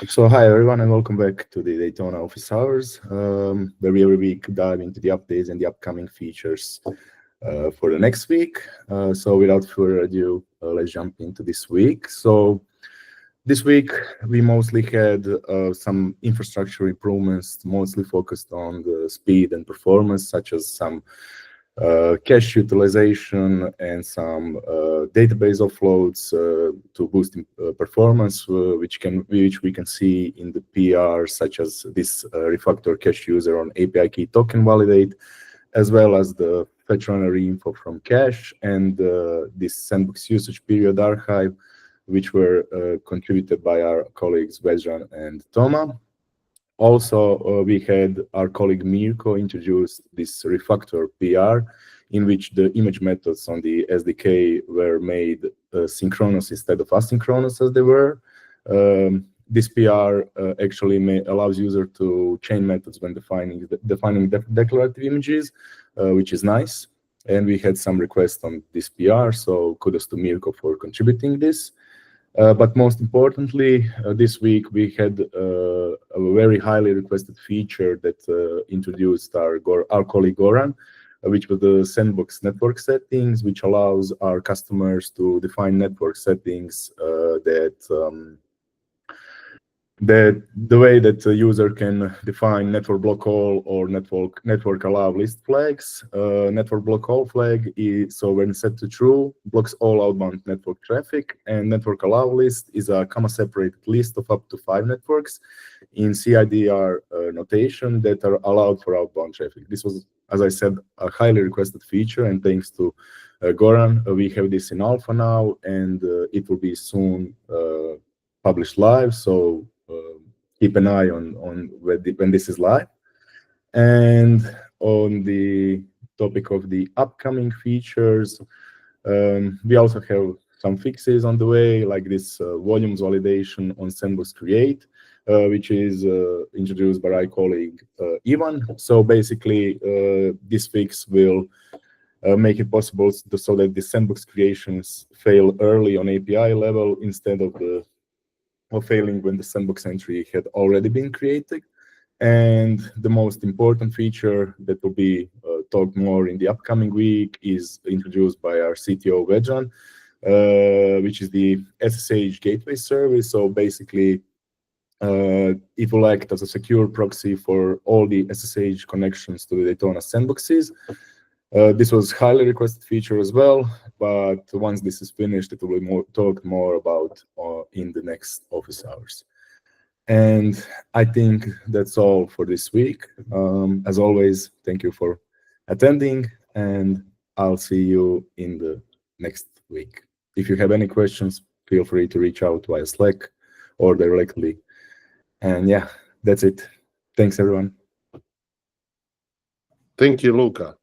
So hi everyone, and welcome back to the Daytona Office Hours, where we every week dive into the updates and the upcoming features for the next week. So without further ado, let's jump into this week. So this week we mostly had some infrastructure improvements, mostly focused on the speed and performance, such as some cache utilization and some database offloads to boost performance, which we can see in the PR, such as this refactor cache user on API key token validate, as well as the fetch runner info from cache and this sandbox usage period archive, which were contributed by our colleagues Vedran and Toma. Also, we had our colleague Mirko introduce this refactor PR, in which the image methods on the SDK were made synchronous instead of asynchronous as they were. This PR actually allows user to chain methods when defining declarative images, which is nice. And we had some requests on this PR, so kudos to Mirko for contributing this. But most importantly, this week we had a very highly requested feature that introduced our colleague Goran, which was the sandbox network settings, which allows our customers to define network settings that the way that the user can define networkBlockAll or networkAllowList flags. NetworkBlockAll flag is, so when set to true, blocks all outbound network traffic, and networkAllowList is a comma-separated list of up to 5 networks in CIDR notation that are allowed for outbound traffic. This was, as I said, a highly requested feature, and thanks to Goran, we have this in alpha now, and it will be soon published live. So keep an eye on when this is live. And on the topic of the upcoming features, we also have some fixes on the way, like this volumes validation on Sandbox Create, which is introduced by our colleague Ivan. So basically, this fix will make it possible so that the sandbox creations fail early on API level instead of failing when the sandbox entry had already been created. And the most important feature that will be talked more in the upcoming week is introduced by our CTO Vedran, which is the SSH Gateway Service. So basically, it will act as a secure proxy for all the SSH connections to the Daytona Sandboxes. This was highly requested feature as well, but once this is finished, it will be talked more about in the next office hours. And I think that's all for this week. As always, thank you for attending, and I'll see you in the next week. If you have any questions, feel free to reach out via Slack or directly. And yeah, that's it. Thanks, everyone. Thank you, Luca.